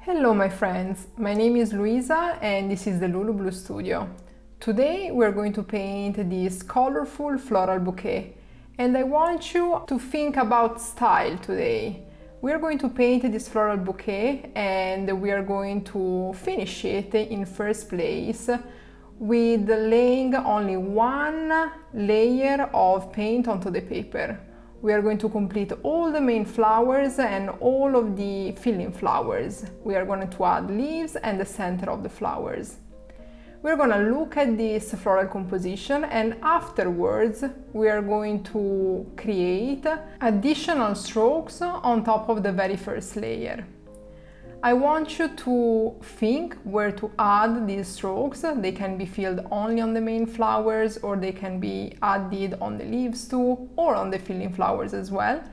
Hello my friends, my name is Luisa and this is the Lulu Blue Studio. Today we're going to paint this colorful floral bouquet and I want you to think about style today. We're going to paint this floral bouquet and we are going to finish it in first place with laying only one layer of paint onto the paper. We are going to complete all the main flowers and all of the filling flowers. We are going to add leaves and the center of the flowers. We're going to look at this floral composition and afterwards we are going to create additional strokes on top of the very first layer. I want you to think where to add these strokes. They can be filled only on the main flowers or they can be added on the leaves too or on the filling flowers as well.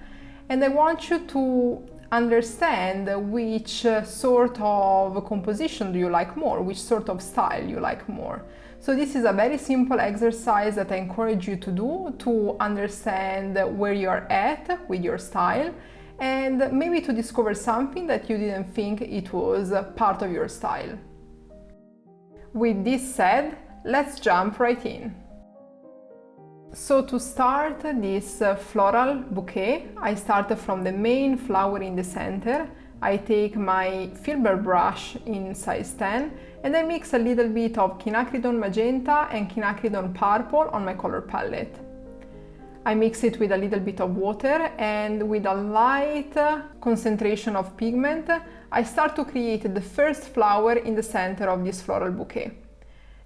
And I want you to understand which sort of composition do you like more, which sort of style you like more. So this is a very simple exercise that I encourage you to do to understand where you are at with your style and maybe to discover something that you didn't think it was part of your style. With this said, let's jump right in. So to start this floral bouquet, I start from the main flower in the center. I take my filbert brush in size 10 and I mix a little bit of quinacridone magenta and quinacridone purple on my color palette. I mix it with a little bit of water and with a light concentration of pigment, I start to create the first flower in the center of this floral bouquet.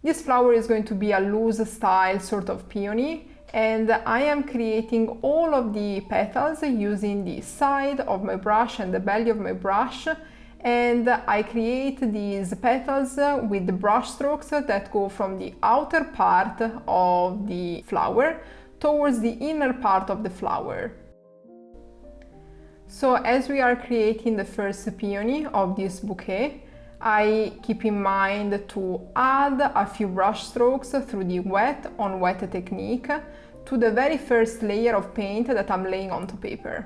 This flower is going to be a loose style sort of peony and I am creating all of the petals using the side of my brush and the belly of my brush, and I create these petals with the brush strokes that go from the outer part of the flower towards the inner part of the flower. So as we are creating the first peony of this bouquet, I keep in mind to add a few brush strokes through the wet on wet technique to the very first layer of paint that I'm laying onto paper.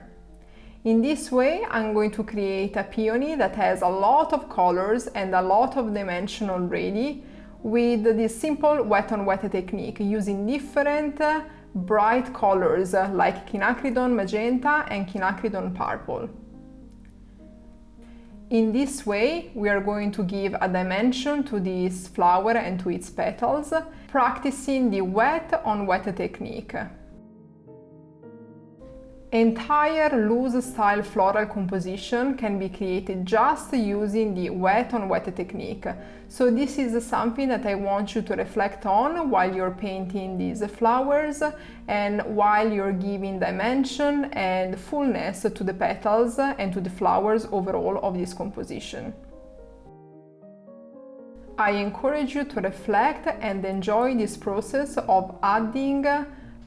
In this way, I'm going to create a peony that has a lot of colors and a lot of dimension already with this simple wet on wet technique using different bright colors like quinacridone magenta and quinacridone purple. In this way, we are going to give a dimension to this flower and to its petals, practicing the wet on wet technique. Entire loose style floral composition can be created just using the wet on wet technique. So this is something that I want you to reflect on while you're painting these flowers and while you're giving dimension and fullness to the petals and to the flowers overall of this composition. I encourage you to reflect and enjoy this process of adding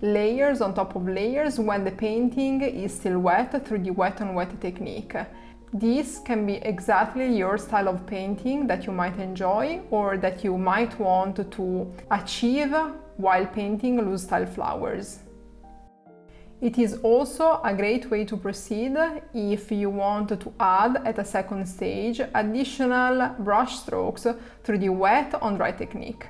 layers on top of layers when the painting is still wet through the wet on wet technique. This can be exactly your style of painting that you might enjoy or that you might want to achieve while painting loose style flowers. It is also a great way to proceed if you want to add at a second stage additional brush strokes through the wet on dry technique.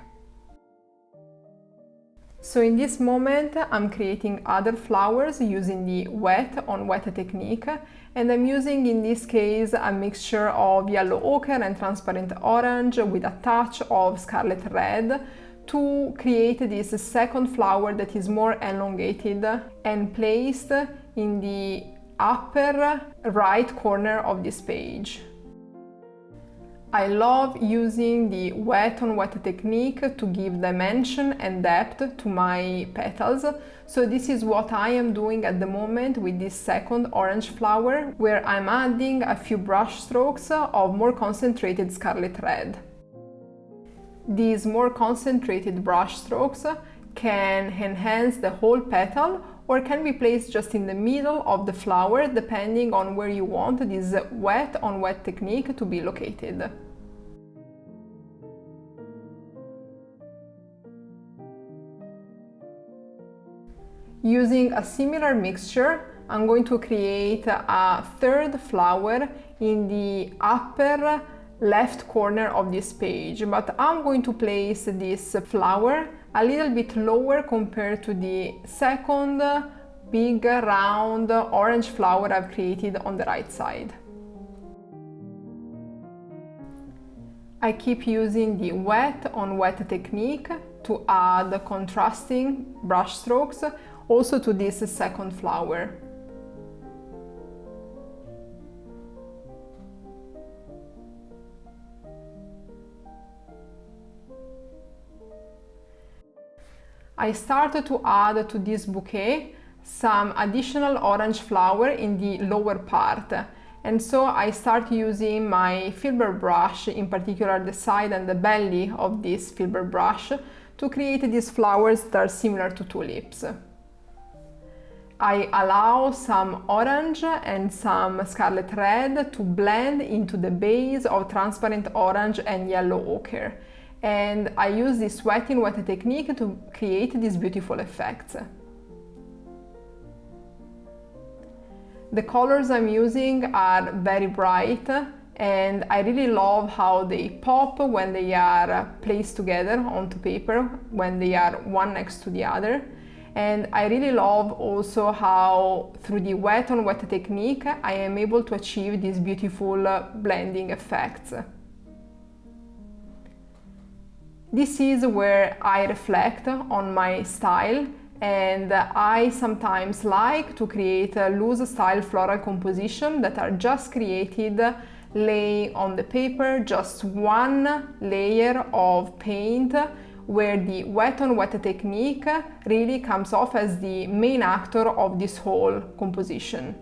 So in this moment, I'm creating other flowers using the wet on wet technique, and I'm using in this case a mixture of yellow ochre and transparent orange with a touch of scarlet red to create this second flower that is more elongated and placed in the upper right corner of this page. I love using the wet on wet technique to give dimension and depth to my petals. So this is what I am doing at the moment with this second orange flower, where I'm adding a few brush strokes of more concentrated scarlet red. These more concentrated brush strokes can enhance the whole petal or can be placed just in the middle of the flower depending on where you want this wet on wet technique to be located. Using a similar mixture, I'm going to create a third flower in the upper left corner of this page, but I'm going to place this flower a little bit lower compared to the second big round orange flower I've created on the right side. I keep using the wet on wet technique to add contrasting brush strokes also to this second flower. I started to add to this bouquet some additional orange flower in the lower part, and so I start using my filbert brush, in particular the side and the belly of this filbert brush, to create these flowers that are similar to tulips. I allow some orange and some scarlet red to blend into the base of transparent orange and yellow ochre, and I use this wet in wet technique to create these beautiful effects. The colors I'm using are very bright, and I really love how they pop when they are placed together onto paper, when they are one next to the other. And I really love also how through the wet on wet technique I am able to achieve these beautiful blending effects. This is where I reflect on my style, and I sometimes like to create a loose style floral composition that are just created laying on the paper, just one layer of paint, where the wet on wet technique really comes off as the main actor of this whole composition.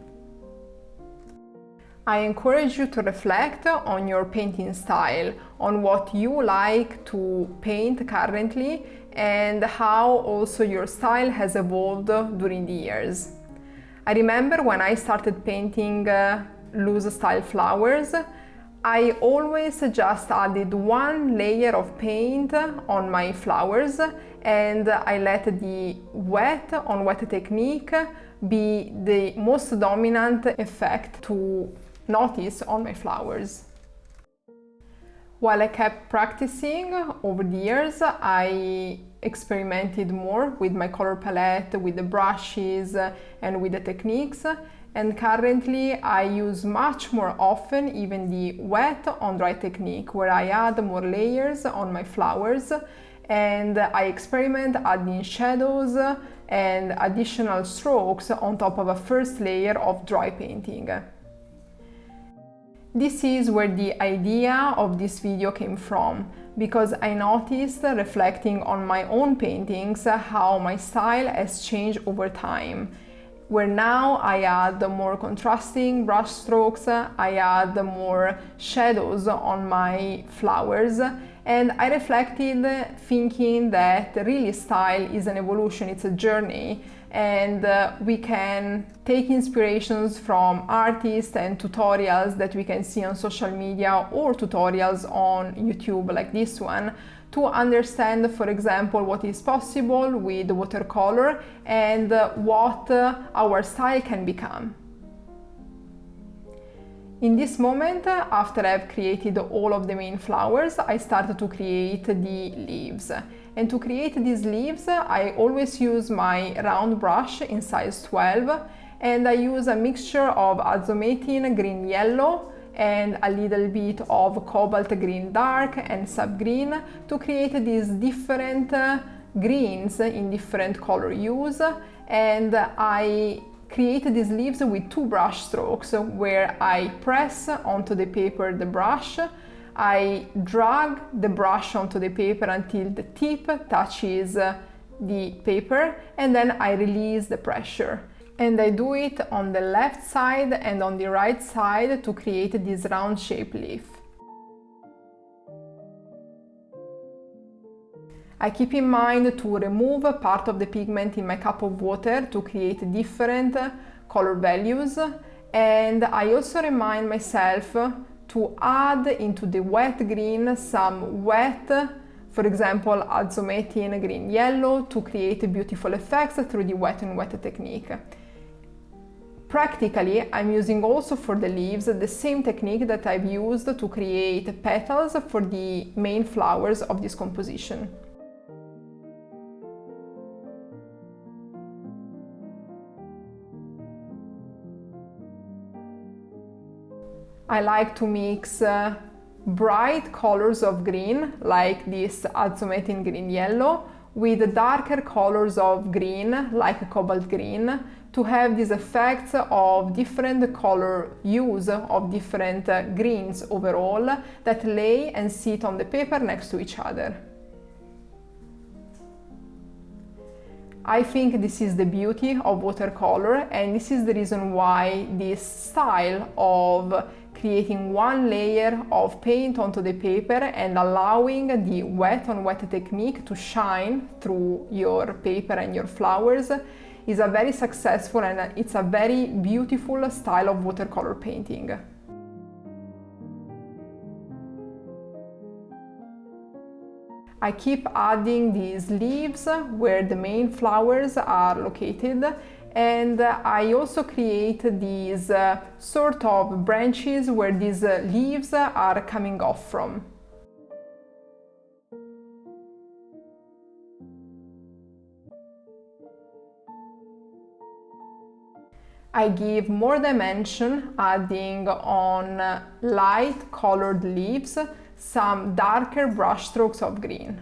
I encourage you to reflect on your painting style, on what you like to paint currently, and how also your style has evolved during the years. I remember when I started painting loose style flowers, I always just added one layer of paint on my flowers, and I let the wet on wet technique be the most dominant effect to notice on my flowers. While I kept practicing over the years, I experimented more with my color palette, with the brushes and with the techniques, and currently I use much more often even the wet on dry technique, where I add more layers on my flowers and I experiment adding shadows and additional strokes on top of a first layer of dry painting. This is where the idea of this video came from, because I noticed, reflecting on my own paintings, how my style has changed over time, where now I add more contrasting brush strokes, I add more shadows on my flowers, and I reflected thinking that really style is an evolution, it's a journey, and we can take inspirations from artists and tutorials that we can see on social media or tutorials on YouTube like this one to understand, for example, what is possible with watercolor and what our style can become. In this moment, after I've created all of the main flowers, I started to create the leaves. And to create these leaves, I always use my round brush in size 12, and I use a mixture of azomatin green yellow and a little bit of cobalt green dark and sub green to create these different greens in different color hues. And I create these leaves with two brush strokes, where I press onto the paper the brush, I drag the brush onto the paper until the tip touches the paper, and then I release the pressure. And I do it on the left side and on the right side to create this round shape leaf. I keep in mind to remove part of the pigment in my cup of water to create different color values, and I also remind myself to add into the wet green some wet, for example, azomatin green yellow to create beautiful effects through the wet and wet technique. Practically, I'm using also for the leaves the same technique that I've used to create petals for the main flowers of this composition. I like to mix bright colors of green, like this azzometin green yellow, with darker colors of green, like cobalt green, to have these effects of different color use of different greens overall that lay and sit on the paper next to each other. I think this is the beauty of watercolor, and this is the reason why this style of creating one layer of paint onto the paper and allowing the wet on wet technique to shine through your paper and your flowers is a very successful and it's a very beautiful style of watercolor painting. I keep adding these leaves where the main flowers are located, and I also create these sort of branches where these leaves are coming off from. I give more dimension adding on light colored leaves some darker brush strokes of green.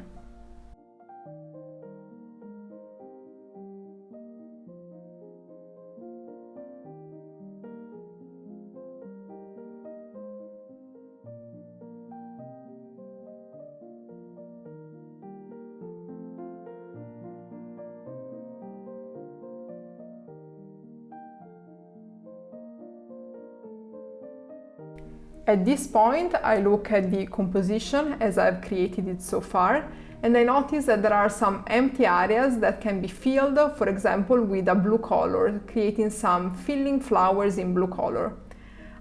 At this point, I look at the composition as I've created it so far, and I notice that there are some empty areas that can be filled, for example, with a blue color, creating some filling flowers in blue color.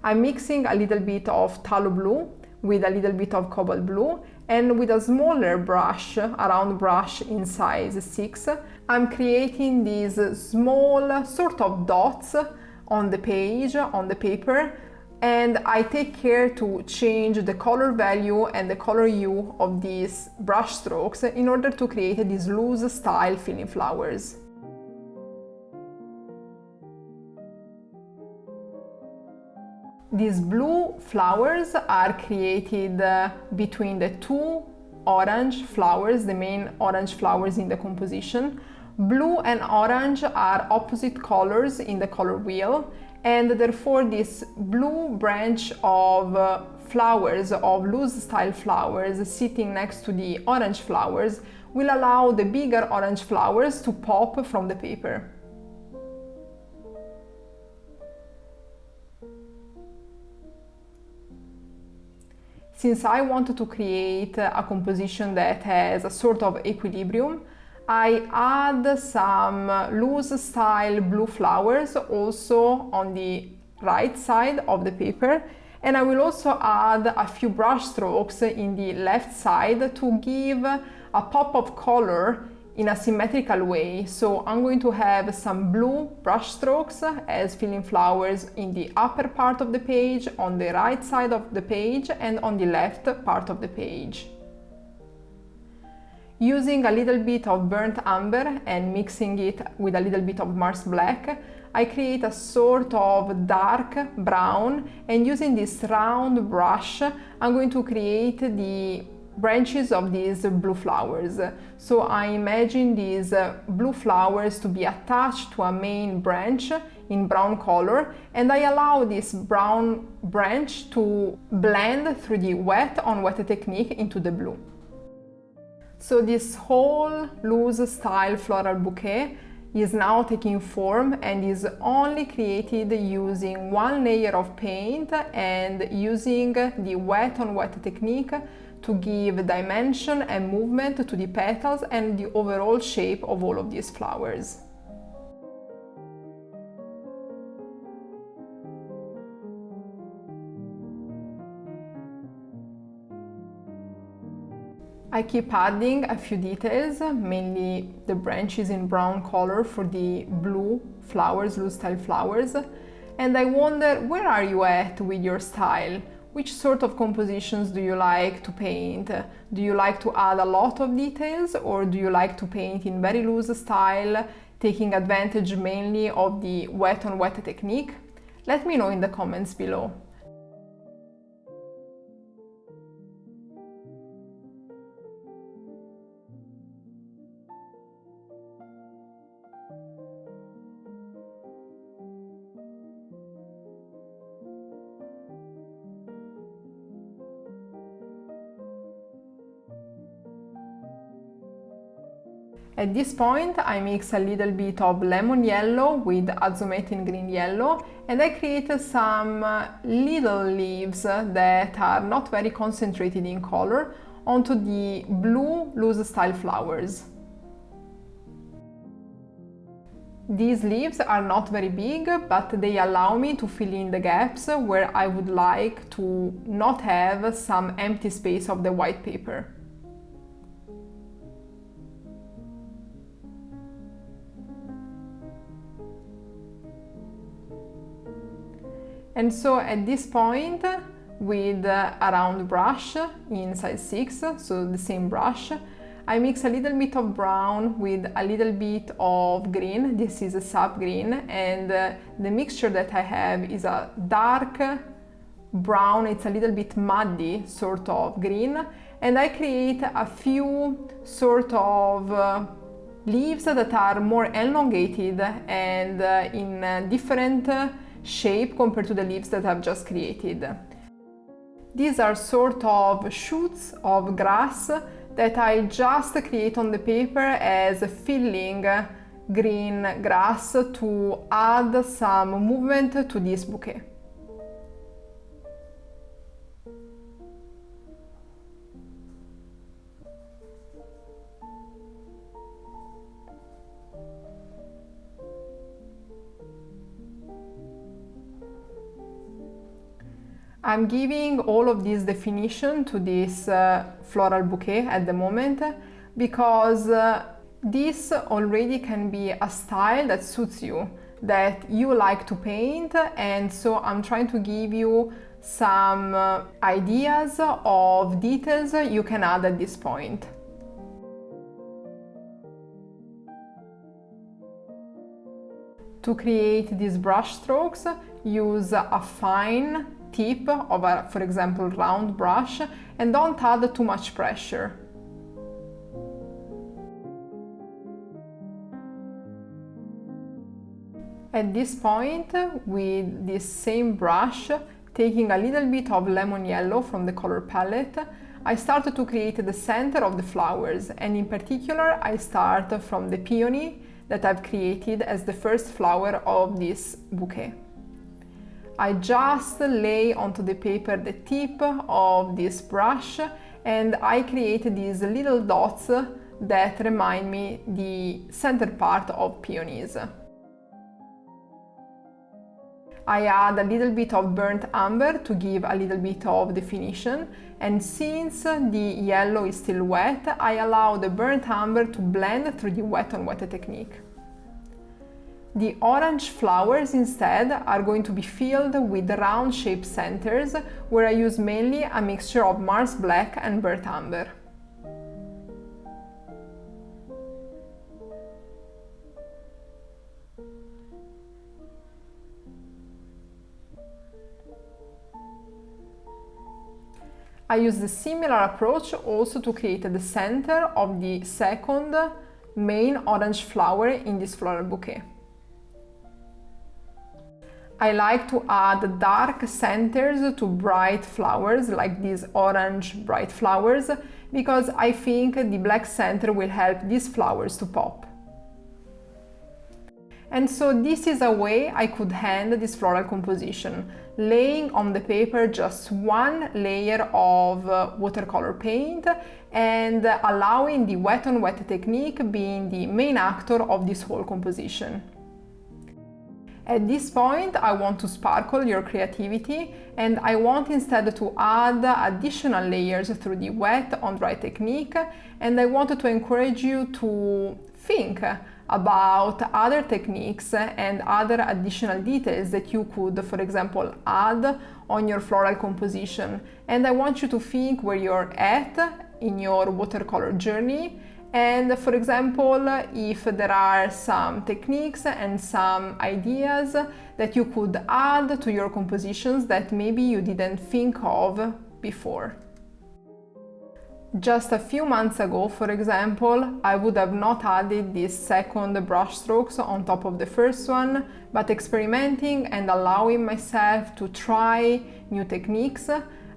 I'm mixing a little bit of phthalo blue with a little bit of cobalt blue, and with a smaller brush, a round brush in size 6, I'm creating these small sort of dots on the page, on the paper, and I take care to change the color value and the color hue of these brush strokes in order to create these loose style filling flowers. These blue flowers are created between the two orange flowers, the main orange flowers in the composition. Blue and orange are opposite colors in the color wheel, and therefore this blue branch of flowers, of loose style flowers sitting next to the orange flowers, will allow the bigger orange flowers to pop from the paper. Since I wanted to create a composition that has a sort of equilibrium, I add some loose style blue flowers also on the right side of the paper, and I will also add a few brush strokes in the left side to give a pop of color in a symmetrical way. So I'm going to have some blue brush strokes as filling flowers in the upper part of the page, on the right side of the page, and on the left part of the page. Using a little bit of burnt umber and mixing it with a little bit of Mars black, I create a sort of dark brown, and using this round brush, I'm going to create the branches of these blue flowers. So I imagine these blue flowers to be attached to a main branch in brown color, and I allow this brown branch to blend through the wet on wet technique into the blue. So this whole loose style floral bouquet is now taking form and is only created using one layer of paint and using the wet on wet technique to give dimension and movement to the petals and the overall shape of all of these flowers. I keep adding a few details, mainly the branches in brown color for the blue flowers, loose style flowers. And I wonder, where are you at with your style? Which sort of compositions do you like to paint? Do you like to add a lot of details, or do you like to paint in very loose style, taking advantage mainly of the wet on wet technique? Let me know in the comments below. At this point, I mix a little bit of lemon yellow with azometin green yellow, and I create some little leaves that are not very concentrated in color onto the blue loose style flowers. These leaves are not very big, but they allow me to fill in the gaps where I would like to not have some empty space of the white paper. And so at this point, with a round brush in size 6, so the same brush, I mix a little bit of brown with a little bit of green. This is a sap green, and the mixture that I have is a dark brown, it's a little bit muddy sort of green, and I create a few sort of leaves that are more elongated and in different shape compared to the leaves that I've just created. These are sort of shoots of grass that I just create on the paper as filling green grass to add some movement to this bouquet. I'm giving all of this definition to this floral bouquet at the moment because this already can be a style that suits you, that you like to paint, and so I'm trying to give you some ideas of details you can add at this point. To create these brush strokes, use a fine tip of a, for example, round brush, and don't add too much pressure. At this point, with this same brush, taking a little bit of lemon yellow from the color palette, I started to create the center of the flowers, and in particular I start from the peony that I've created as the first flower of this bouquet. I just lay onto the paper the tip of this brush, and I create these little dots that remind me the center part of peonies. I add a little bit of burnt umber to give a little bit of definition, and since the yellow is still wet, I allow the burnt umber to blend through the wet on wet technique. The orange flowers instead are going to be filled with round shaped centers, where I use mainly a mixture of Mars Black and burnt umber. I use the similar approach also to create the center of the second main orange flower in this floral bouquet. I like to add dark centers to bright flowers like these orange bright flowers, because I think the black center will help these flowers to pop. And so this is a way I could end this floral composition, laying on the paper just one layer of watercolor paint and allowing the wet on wet technique being the main actor of this whole composition. At this point, I want to sparkle your creativity, and I want instead to add additional layers through the wet on dry technique, and I wanted to encourage you to think about other techniques and other additional details that you could, for example, add on your floral composition. And I want you to think where you're at in your watercolor journey. And for example, if there are some techniques and some ideas that you could add to your compositions that maybe you didn't think of before. Just a few months ago, for example, I would have not added these second brush strokes on top of the first one, but experimenting and allowing myself to try new techniques,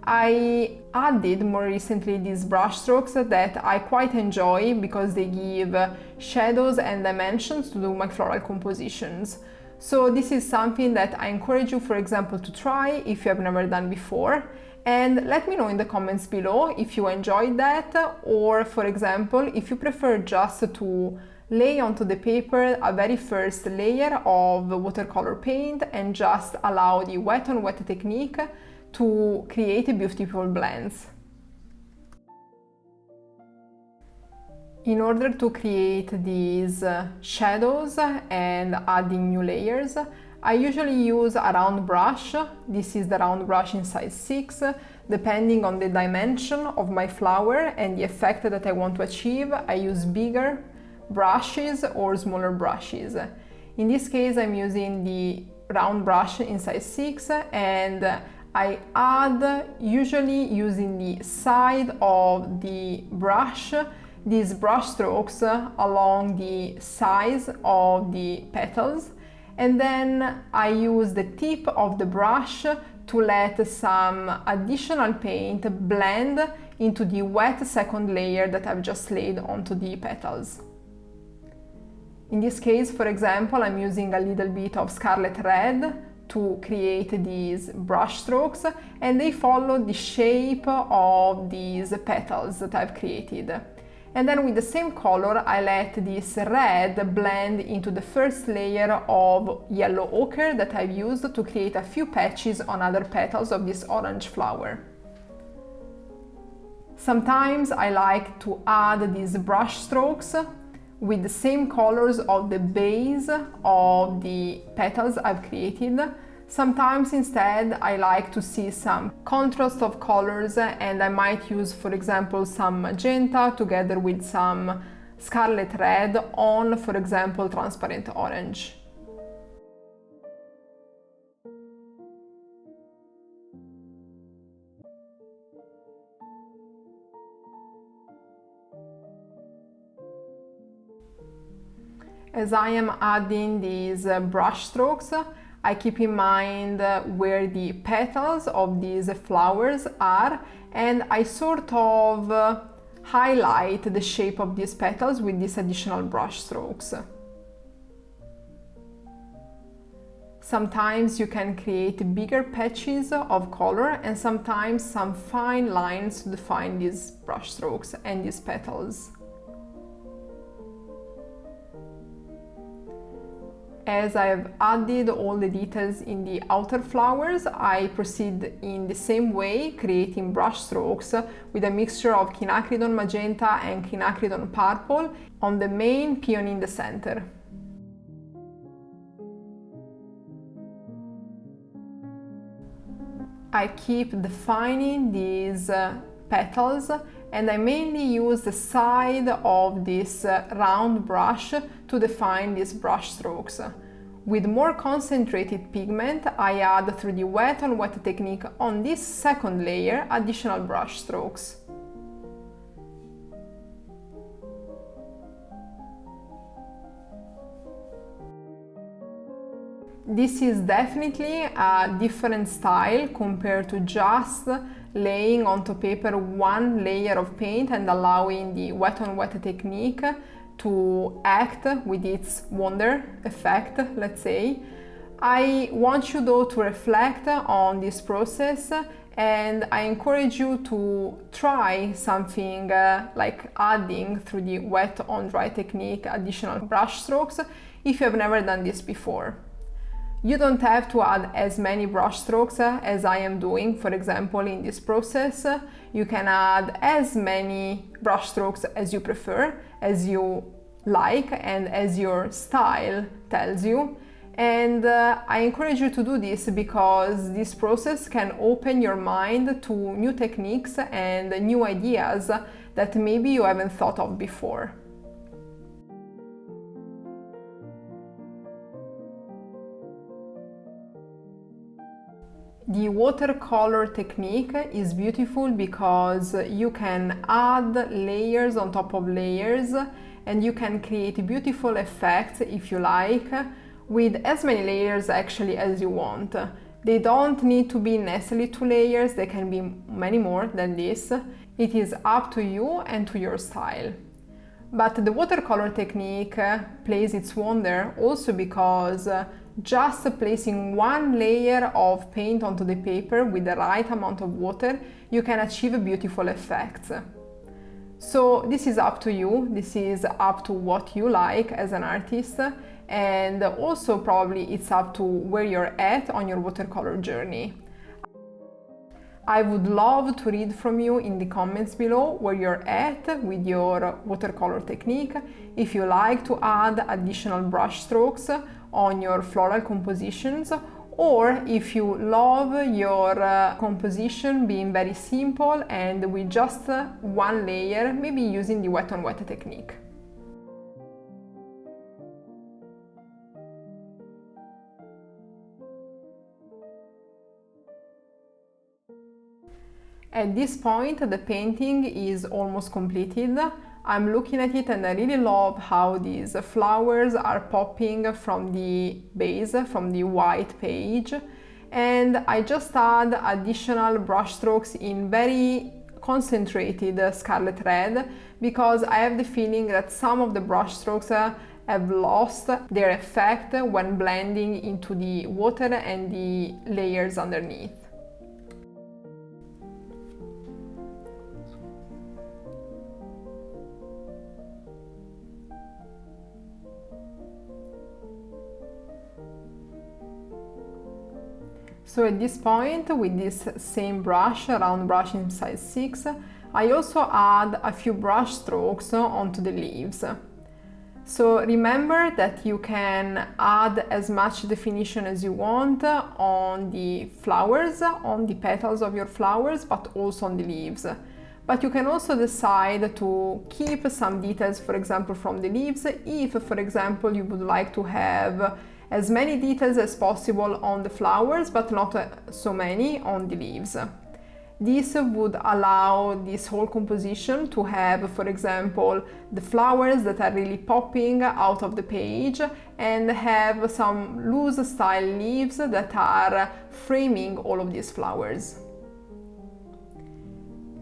I added more recently these brush strokes that I quite enjoy because they give shadows and dimensions to do my floral compositions. So this is something that I encourage you, for example, to try if you have never done before. And let me know in the comments below if you enjoyed that, or for example, if you prefer just to lay onto the paper a very first layer of watercolor paint and just allow the wet on wet technique to create beautiful blends. In order to create these shadows and adding new layers, I usually use a round brush. This is the round brush in size 6. Depending on the dimension of my flower and the effect that I want to achieve, I use bigger brushes or smaller brushes. In this case, I'm using the round brush in size 6, and I add, usually using the side of the brush, these brush strokes along the sides of the petals, and then I use the tip of the brush to let some additional paint blend into the wet second layer that I've just laid onto the petals. In this case, for example, I'm using a little bit of scarlet red to create these brush strokes, and they follow the shape of these petals that I've created. And then with the same color, I let this red blend into the first layer of yellow ochre that I've used to create a few patches on other petals of this orange flower. Sometimes I like to add these brush strokes with the same colors of the base of the petals I've created. Sometimes instead I like to see some contrast of colors, and I might use, for example, some magenta together with some scarlet red on, for example, transparent orange. As I am adding these brush strokes, I keep in mind where the petals of these flowers are, and I sort of highlight the shape of these petals with these additional brush strokes. Sometimes you can create bigger patches of color, and sometimes some fine lines to define these brush strokes and these petals. As I have added all the details in the outer flowers, I proceed in the same way, creating brush strokes with a mixture of quinacridone magenta and quinacridone purple on the main peony in the center. I keep defining these petals, and I mainly use the side of this round brush to define these brush strokes. With more concentrated pigment, I add through the wet on wet technique on this second layer additional brush strokes. This is definitely a different style compared to just laying onto paper one layer of paint and allowing the wet on wet technique to act with its wonder effect, let's say. I want you though to reflect on this process, and I encourage you to try something like adding through the wet on dry technique additional brush strokes if you have never done this before. You don't have to add as many brush strokes as I am doing, for example, in this process. You can add as many brush strokes as you prefer, as you like and as your style tells you. And I encourage you to do this because this process can open your mind to new techniques and new ideas that maybe you haven't thought of before. The watercolor technique is beautiful because you can add layers on top of layers and you can create beautiful effects, if you like, with as many layers actually as you want. They don't need to be necessarily 2 layers, they can be many more than this. It is up to you and to your style. But the watercolor technique plays its wonder also because just placing 1 layer of paint onto the paper with the right amount of water, you can achieve beautiful effects. So this is up to you, this is up to what you like as an artist, and also probably it's up to where you're at on your watercolor journey. I would love to read from you in the comments below where you're at with your watercolor technique, if you like to add additional brush strokes on your floral compositions, or if you love your composition being very simple and with just 1 layer, maybe using the wet on wet technique. At this point, the painting is almost completed. I'm looking at it and I really love how these flowers are popping from the base, from the white page. And I just add additional brush strokes in very concentrated scarlet red because I have the feeling that some of the brush strokes have lost their effect when blending into the water and the layers underneath. So at this point, with this same brush, round brush in size 6, I also add a few brush strokes onto the leaves. So remember that you can add as much definition as you want on the flowers, on the petals of your flowers, but also on the leaves. But you can also decide to keep some details, for example, from the leaves, if, for example, you would like to have as many details as possible on the flowers, but not so many on the leaves. This would allow this whole composition to have, for example, the flowers that are really popping out of the page and have some loose style leaves that are framing all of these flowers.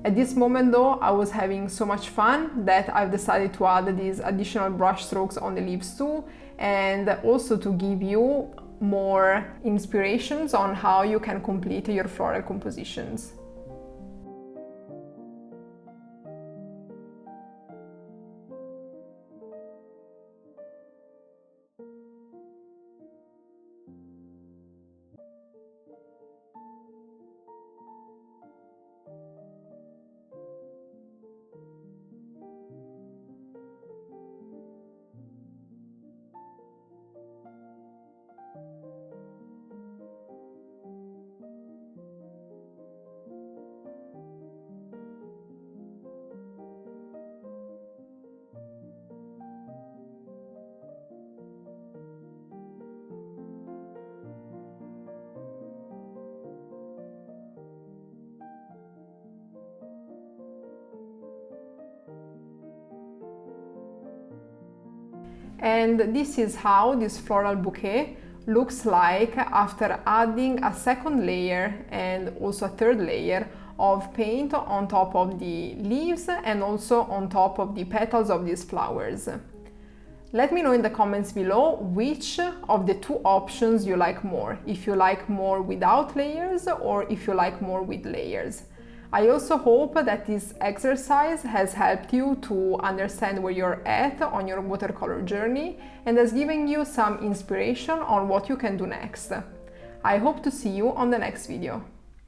At this moment though, I was having so much fun that I've decided to add these additional brush strokes on the leaves too, and also to give you more inspirations on how you can complete your floral compositions. And this is how this floral bouquet looks like after adding a second layer and also a third layer of paint on top of the leaves and also on top of the petals of these flowers. Let me know in the comments below which of the two options you like more, if you like more without layers or if you like more with layers. I also hope that this exercise has helped you to understand where you're at on your watercolor journey and has given you some inspiration on what you can do next. I hope to see you on the next video.